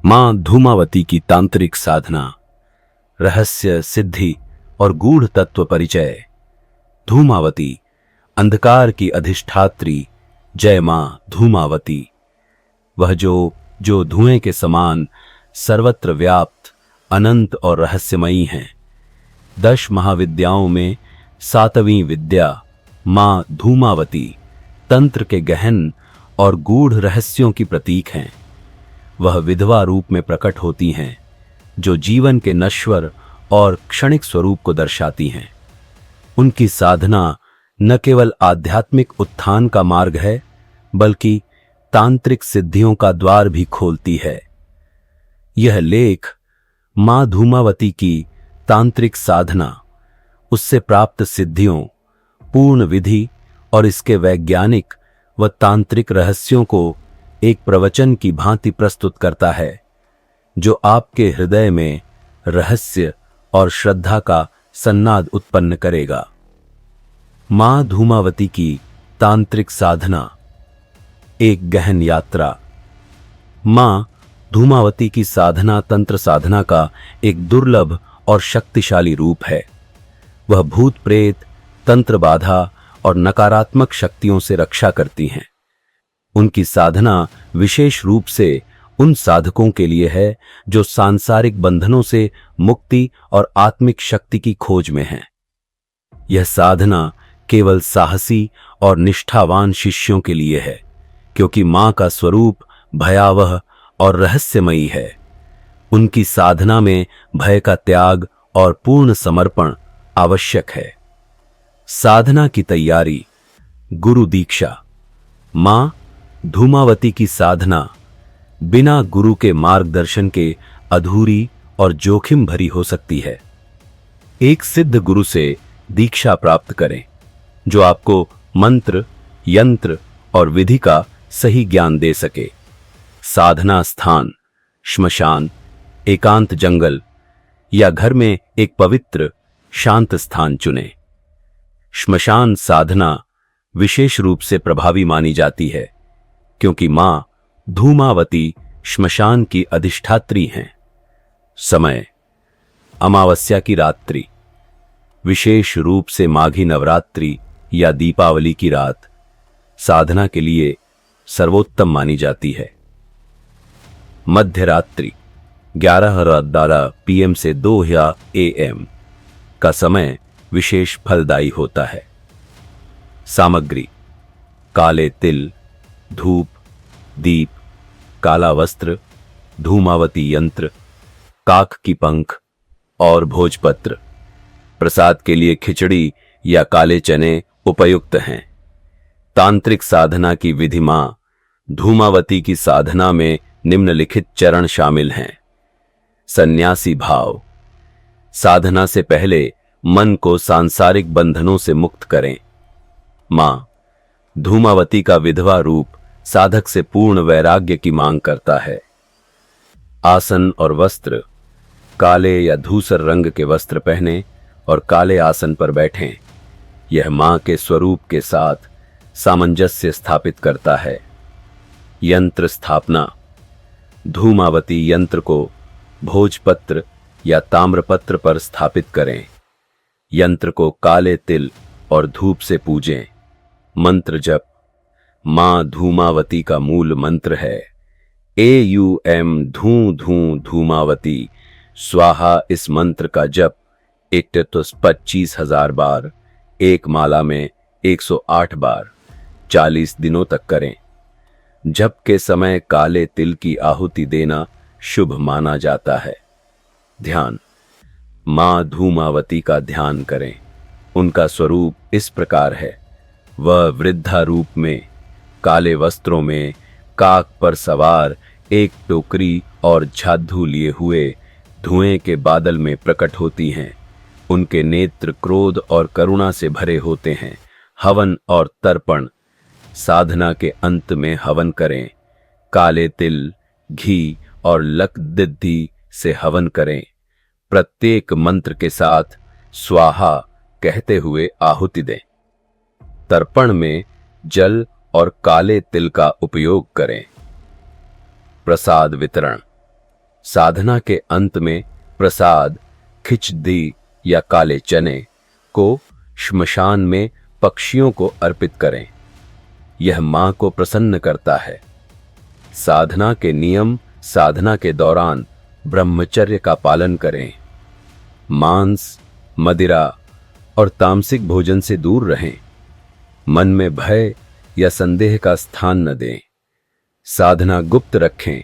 मां धूमावती की तांत्रिक साधना, रहस्य, सिद्धि और गूढ़ तत्व परिचय। धूमावती, अंधकार की अधिष्ठात्री। जय मां धूमावती। वह जो धुएं के समान सर्वत्र व्याप्त, अनंत और रहस्यमयी हैं। 10 महाविद्याओं में 7वीं विद्या मां धूमावती तंत्र के गहन और गूढ़ रहस्यों की प्रतीक हैं। वह विधवा रूप में प्रकट होती हैं, जो जीवन के नश्वर और क्षणिक स्वरूप को दर्शाती हैं। उनकी साधना न केवल आध्यात्मिक उत्थान का मार्ग है, बल्कि तांत्रिक सिद्धियों का द्वार भी खोलती है। यह लेख मां धूमावती की तांत्रिक साधना, उससे प्राप्त सिद्धियों, पूर्ण विधि और इसके वैज्ञानिक व तांत्रिक रहस्यों को एक प्रवचन की भांति प्रस्तुत करता है, जो आपके हृदय में रहस्य और श्रद्धा का सन्नाद उत्पन्न करेगा। मां धूमावती की तांत्रिक साधना, एक गहन यात्रा। मां धूमावती की साधना तंत्र साधना का एक दुर्लभ और शक्तिशाली रूप है। वह भूत प्रेत, तंत्र बाधा और नकारात्मक शक्तियों से रक्षा करती हैं। उनकी साधना विशेष रूप से उन साधकों के लिए है जो सांसारिक बंधनों से मुक्ति और आत्मिक शक्ति की खोज में हैं। यह साधना केवल साहसी और निष्ठावान शिष्यों के लिए है, क्योंकि मां का स्वरूप भयावह और रहस्यमयी है। उनकी साधना में भय का त्याग और पूर्ण समर्पण आवश्यक है। साधना की तैयारी, गुरु दीक्षा। मां धूमावती की साधना बिना गुरु के मार्गदर्शन के अधूरी और जोखिम भरी हो सकती है। एक सिद्ध गुरु से दीक्षा प्राप्त करें, जो आपको मंत्र, यंत्र और विधि का सही ज्ञान दे सके। साधना स्थान, श्मशान, एकांत जंगल या घर में एक पवित्र शांत स्थान चुनें। श्मशान साधना विशेष रूप से प्रभावी मानी जाती है, क्योंकि मां धूमावती श्मशान की अधिष्ठात्री हैं। समय, अमावस्या की रात्रि, विशेष रूप से माघी नवरात्रि या दीपावली की रात साधना के लिए सर्वोत्तम मानी जाती है। मध्य रात्रि 11:12 PM से 2 AM का समय विशेष फलदायी होता है। सामग्री, काले तिल, धूप, दीप, काला वस्त्र, धूमावती यंत्र, काक की पंख और भोजपत्र। प्रसाद के लिए खिचड़ी या काले चने उपयुक्त हैं। तांत्रिक साधना की विधि। मां धूमावती की साधना में निम्नलिखित चरण शामिल हैं। सन्यासी भाव। साधना से पहले मन को सांसारिक बंधनों से मुक्त करें। मां धूमावती का विधवा रूप साधक से पूर्ण वैराग्य की मांग करता है। आसन और वस्त्र, काले या धूसर रंग के वस्त्र पहने और काले आसन पर बैठें। यह मां के स्वरूप के साथ सामंजस्य स्थापित करता है। यंत्र स्थापना। धूमावती यंत्र को भोजपत्र या ताम्रपत्र पर स्थापित करें। यंत्र को काले तिल और धूप से पूजें। मंत्र जप। मां धूमावती का मूल मंत्र है AUM धू धू धूमावती स्वाहा। इस मंत्र का जप 25,000 बार, एक माला में 108 बार 40 दिनों तक करें। जप के समय काले तिल की आहुति देना शुभ माना जाता है। ध्यान। मां धूमावती का ध्यान करें। उनका स्वरूप इस प्रकार है। वह वृद्धा रूप में, काले वस्त्रों में, काक पर सवार, एक टोकरी और झाद्धू लिए हुए धुएं के बादल में प्रकट होती हैं। उनके नेत्र क्रोध और करुणा से भरे होते हैं। हवन और तर्पण। साधना के अंत में हवन करें। काले तिल, घी और लकदिद्दी से हवन करें। प्रत्येक मंत्र के साथ स्वाहा कहते हुए आहुति दें। तर्पण में जल और काले तिल का उपयोग करें। प्रसाद वितरण। साधना के अंत में प्रसाद, खिचड़ी या काले चने को श्मशान में पक्षियों को अर्पित करें। यह मां को प्रसन्न करता है। साधना के नियम: साधना के दौरान ब्रह्मचर्य का पालन करें। मांस, मदिरा और तामसिक भोजन से दूर रहें। मन में भय या संदेह का स्थान न दें। साधना गुप्त रखें,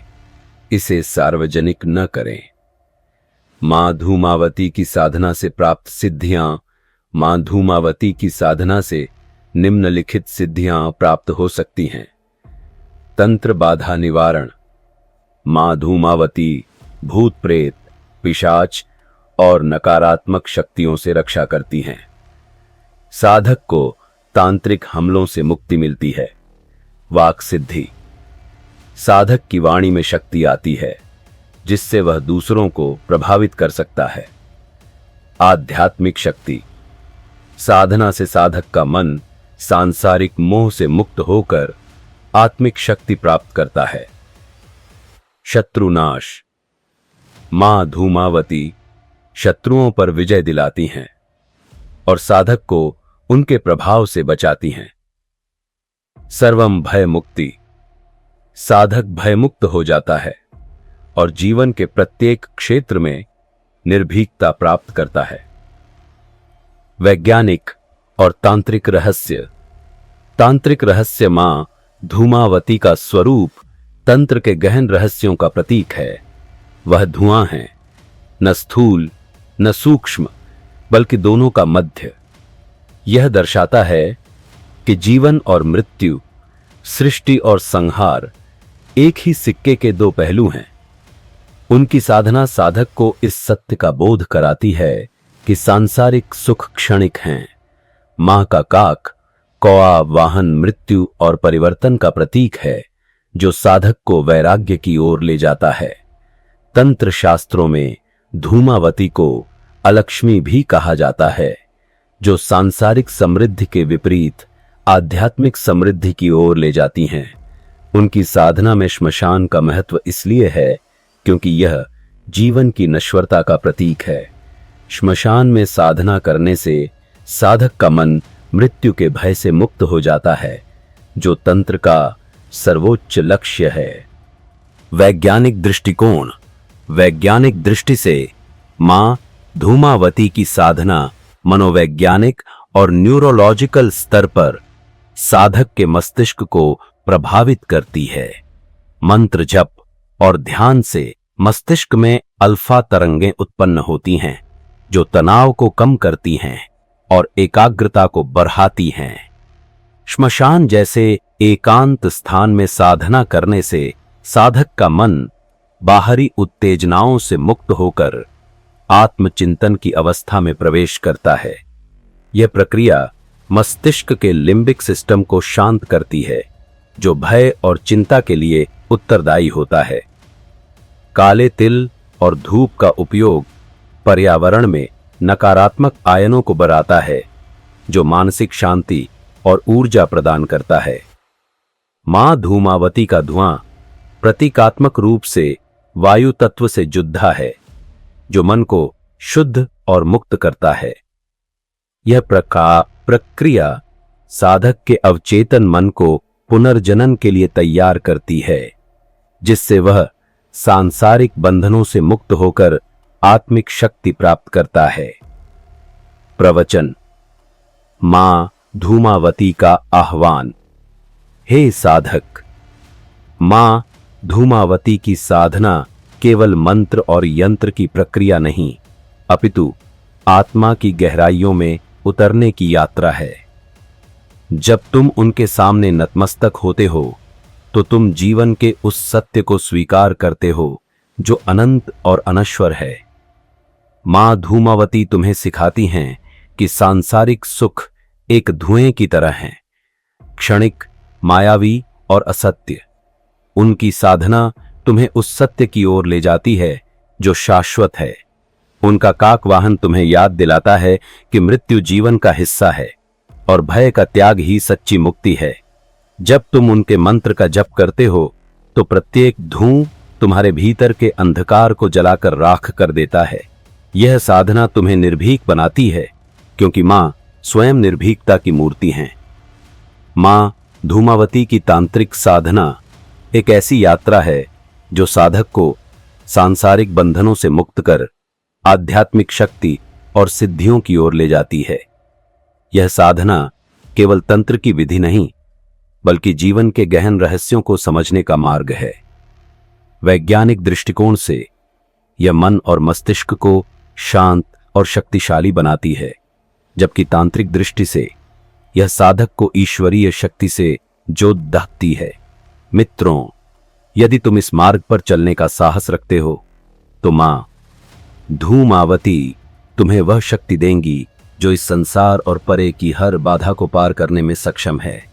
इसे सार्वजनिक न करें। मां धूमावती की साधना से प्राप्त सिद्धियां: मां धूमावती की साधना से निम्नलिखित सिद्धियां प्राप्त हो सकती हैं। तंत्र बाधा निवारण: मां धूमावती भूत प्रेत, पिशाच और नकारात्मक शक्तियों से रक्षा करती हैं। साधक को तांत्रिक हमलों से मुक्ति मिलती है। वाक सिद्धि: साधक की वाणी में शक्ति आती है, जिससे वह दूसरों को प्रभावित कर सकता है। आध्यात्मिक शक्ति: साधना से साधक का मन सांसारिक मोह से मुक्त होकर आत्मिक शक्ति प्राप्त करता है। शत्रुनाश: मां धूमावती शत्रुओं पर विजय दिलाती हैं और साधक को उनके प्रभाव से बचाती हैं। सर्वम भय मुक्ति: साधक भयमुक्त हो जाता है और जीवन के प्रत्येक क्षेत्र में निर्भीकता प्राप्त करता है। वैज्ञानिक और तांत्रिक रहस्य: तांत्रिक रहस्य मां धूमावती का स्वरूप तंत्र के गहन रहस्यों का प्रतीक है। वह धुआं है, न स्थूल न सूक्ष्म, बल्कि दोनों का मध्य। यह दर्शाता है कि जीवन और मृत्यु, सृष्टि और संहार एक ही सिक्के के दो पहलू हैं। उनकी साधना साधक को इस सत्य का बोध कराती है कि सांसारिक सुख क्षणिक हैं। मां का काक, कौआ वाहन मृत्यु और परिवर्तन का प्रतीक है, जो साधक को वैराग्य की ओर ले जाता है। तंत्र शास्त्रों में धूमावती को अलक्ष्मी भी कहा जाता है, जो सांसारिक समृद्धि के विपरीत आध्यात्मिक समृद्धि की ओर ले जाती हैं। उनकी साधना में श्मशान का महत्व इसलिए है क्योंकि यह जीवन की नश्वरता का प्रतीक है। श्मशान में साधना करने से साधक का मन मृत्यु के भय से मुक्त हो जाता है, जो तंत्र का सर्वोच्च लक्ष्य है। वैज्ञानिक दृष्टिकोण: वैज्ञानिक दृष्टि से मां धूमावती की साधना मनोवैज्ञानिक और न्यूरोलॉजिकल स्तर पर साधक के मस्तिष्क को प्रभावित करती है। मंत्र जप और ध्यान से मस्तिष्क में अल्फा तरंगें उत्पन्न होती हैं, जो तनाव को कम करती हैं और एकाग्रता को बढ़ाती हैं। श्मशान जैसे एकांत स्थान में साधना करने से साधक का मन बाहरी उत्तेजनाओं से मुक्त होकर आत्मचिंतन की अवस्था में प्रवेश करता है। यह प्रक्रिया मस्तिष्क के लिम्बिक सिस्टम को शांत करती है, जो भय और चिंता के लिए उत्तरदायी होता है। काले तिल और धूप का उपयोग पर्यावरण में नकारात्मक आयनों को बढ़ाता है, जो मानसिक शांति और ऊर्जा प्रदान करता है। मां धूमावती का धुआं प्रतीकात्मक रूप से वायु तत्व से जुड़ा है, जो मन को शुद्ध और मुक्त करता है। यह प्रक्रिया साधक के अवचेतन मन को पुनर्जनन के लिए तैयार करती है, जिससे वह सांसारिक बंधनों से मुक्त होकर आत्मिक शक्ति प्राप्त करता है। प्रवचन: मां धूमावती का आह्वान। हे साधक, मां धूमावती की साधना केवल मंत्र और यंत्र की प्रक्रिया नहीं, अपितु आत्मा की गहराइयों में उतरने की यात्रा है। जब तुम उनके सामने नतमस्तक होते हो, तो तुम जीवन के उस सत्य को स्वीकार करते हो जो अनंत और अनश्वर है। मां धूमावती तुम्हें सिखाती हैं कि सांसारिक सुख एक धुएं की तरह है, क्षणिक, मायावी और असत्य। उनकी साधना तुम्हें उस सत्य की ओर ले जाती है जो शाश्वत है। उनका काक वाहन तुम्हें याद दिलाता है कि मृत्यु जीवन का हिस्सा है और भय का त्याग ही सच्ची मुक्ति है। जब तुम उनके मंत्र का जप करते हो, तो प्रत्येक धूं तुम्हारे भीतर के अंधकार को जलाकर राख कर देता है। यह साधना तुम्हें निर्भीक बनाती है, क्योंकि मां स्वयं निर्भीकता की मूर्ति हैं। मां धूमावती की तांत्रिक साधना एक ऐसी यात्रा है जो साधक को सांसारिक बंधनों से मुक्त कर आध्यात्मिक शक्ति और सिद्धियों की ओर ले जाती है। यह साधना केवल तंत्र की विधि नहीं, बल्कि जीवन के गहन रहस्यों को समझने का मार्ग है। वैज्ञानिक दृष्टिकोण से यह मन और मस्तिष्क को शांत और शक्तिशाली बनाती है, जबकि तांत्रिक दृष्टि से यह साधक को ईश्वरीय शक्ति से जोत दाहती है। मित्रों, यदि तुम इस मार्ग पर चलने का साहस रखते हो तो मां धूमावती तुम्हें वह शक्ति देंगी जो इस संसार और परे की हर बाधा को पार करने में सक्षम है।